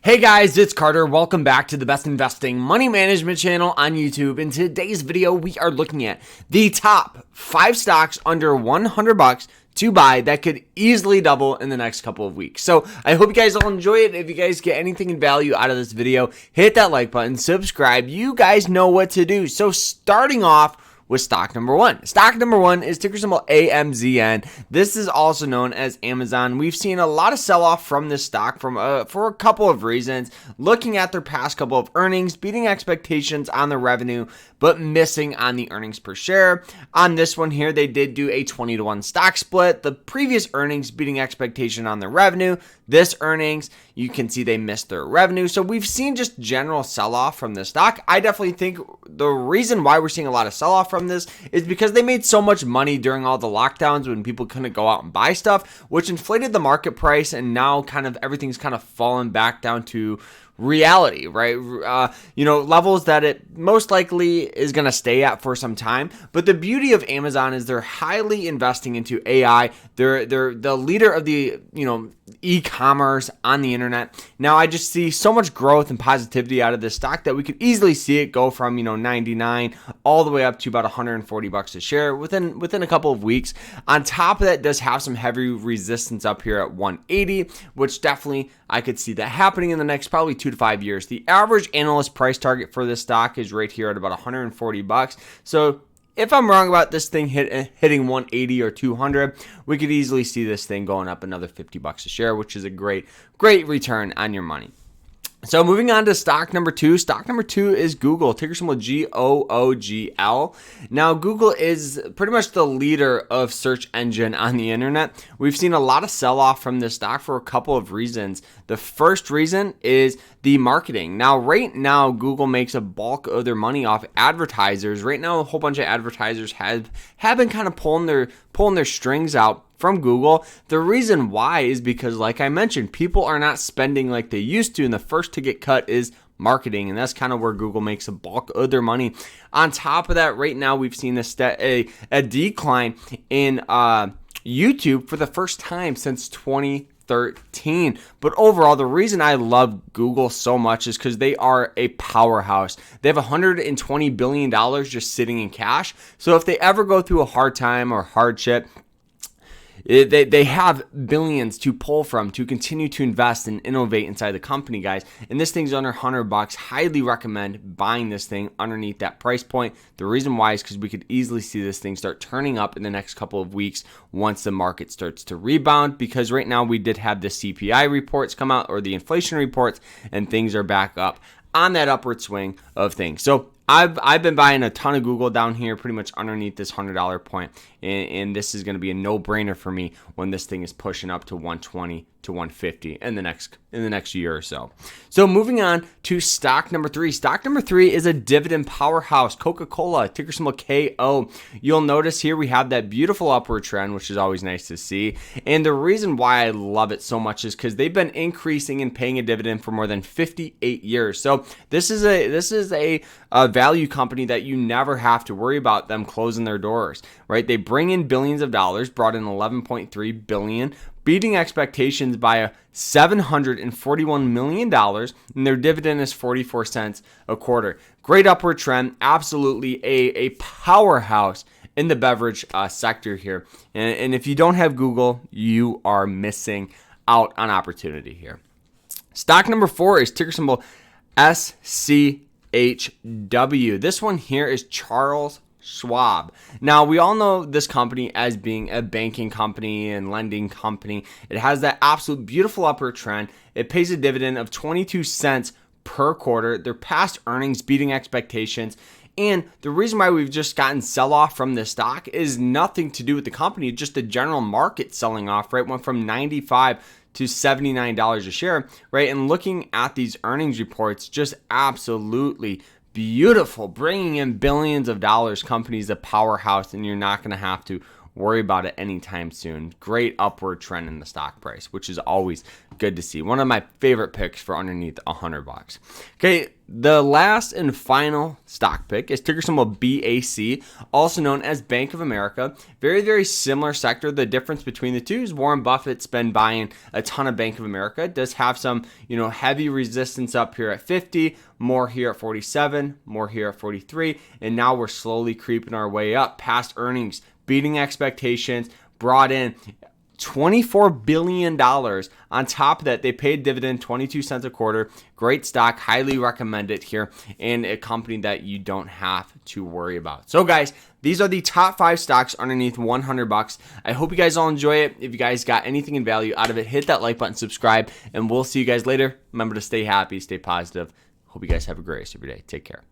Hey guys, it's Carter. Welcome back to the best investing money management channel on YouTube. In today's video, we are looking at the top 5 stocks under $100 to buy that could easily double in the next couple of weeks. So I hope you guys all enjoy it. If you guys get anything in value out of this video, hit that like button, subscribe. You guys know what to do. So starting off with stock number one. Stock number one is ticker symbol AMZN. This is also known as Amazon. We've seen a lot of sell-off from this stock for a couple of reasons. Looking at their past couple of earnings, beating expectations on the revenue, but missing on the earnings per share. On this one here, they did do a 20-to-1 stock split. The previous earnings beating expectation on the revenue. This earnings, you can see they missed their revenue. So we've seen just general sell-off from this stock. I definitely think the reason why we're seeing a lot of sell-off from this is because they made so much money during all the lockdowns when people couldn't go out and buy stuff, which inflated the market price, and now kind of everything's kind of fallen back down to reality, right? Levels that it most likely is going to stay at for some time. But the beauty of Amazon is they're highly investing into AI. They're the leader of the, e-commerce on the internet. Now I just see so much growth and positivity out of this stock that we could easily see it go from, 99 all the way up to about $140 a share within a couple of weeks. On top of that, it does have some heavy resistance up here at 180, which definitely I could see that happening in the next probably 2 to 5 years. The average analyst price target for this stock is right here at about $140. So if I'm wrong about this thing hitting 180 or 200, we could easily see this thing going up another $50 a share, which is a great return on your money. So moving on to stock number two. Stock number two is Googl, ticker symbol Googl. Now, Googl is pretty much the leader of search engine on the internet. We've seen a lot of sell-off from this stock for a couple of reasons. The first reason is the marketing. Now, right now, Google makes a bulk of their money off advertisers. Right now, a whole bunch of advertisers have been kind of pulling their strings out from Google. The reason why is because, like I mentioned, people are not spending like they used to, and the first to get cut is marketing, and that's kind of where Google makes a bulk of their money. On top of that, right now we've seen a decline in YouTube for the first time since 2013. But overall, the reason I love Google so much is because they are a powerhouse. They have $120 billion just sitting in cash. So if they ever go through a hard time or hardship, they have billions to pull from to continue to invest and innovate inside the company, guys. And this thing's under $100. Highly recommend buying this thing underneath that price point. The reason why is because we could easily see this thing start turning up in the next couple of weeks once the market starts to rebound. Because right now we did have the CPI reports come out, or the inflation reports, and things are back up on that upward swing of things. So I've been buying a ton of Google down here pretty much underneath this $100 point, and this is going to be a no-brainer for me when this thing is pushing up to 120 to 150 in the next year or so. So moving on to stock number three. Stock number three is a dividend powerhouse, CocaCola, ticker symbol KO. You'll notice here we have that beautiful upward trend, which is always nice to see. And the reason why I love it so much is because they've been increasing and paying a dividend for more than 58 years. So this is a value company that you never have to worry about them closing their doors, right? They bring in billions of dollars, brought in $11.3 billion, beating expectations by $741 million, and their dividend is 44 cents a quarter. Great upward trend, absolutely a powerhouse in the beverage sector here. And if you don't have Google, you are missing out on opportunity here. Stock number four is ticker symbol SCHW. This one here is Charles Schwab. Now, we all know this company as being a banking company and lending company. It has that absolute beautiful upward trend. It pays a dividend of 22 cents per quarter. Their past earnings beating expectations. And the reason why we've just gotten sell-off from this stock is nothing to do with the company, just the general market selling off, right? Went from 95 to $79 a share, right? And looking at these earnings reports, just absolutely beautiful, bringing in billions of dollars. Company's a powerhouse, and you're not going to have to worry about it anytime soon. Great upward trend in the stock price, which is always good to see. One of my favorite picks for underneath $100. Okay, the last and final stock pick is ticker symbol BAC, also known as Bank of America. Very, very similar sector. The difference between the two is Warren Buffett's been buying a ton of Bank of America. It does have some, heavy resistance up here at 50, more here at 47, more here at 43, and now we're slowly creeping our way up past earnings, beating expectations, brought in $24 billion. On top of that, they paid dividend 22 cents a quarter. Great stock. Highly recommend it here, and a company that you don't have to worry about. So guys, these are the top 5 stocks underneath $100. I hope you guys all enjoy it. If you guys got anything in value out of it, hit that like button, subscribe, and we'll see you guys later. Remember to stay happy, stay positive. Hope you guys have a great rest of your day. Take care.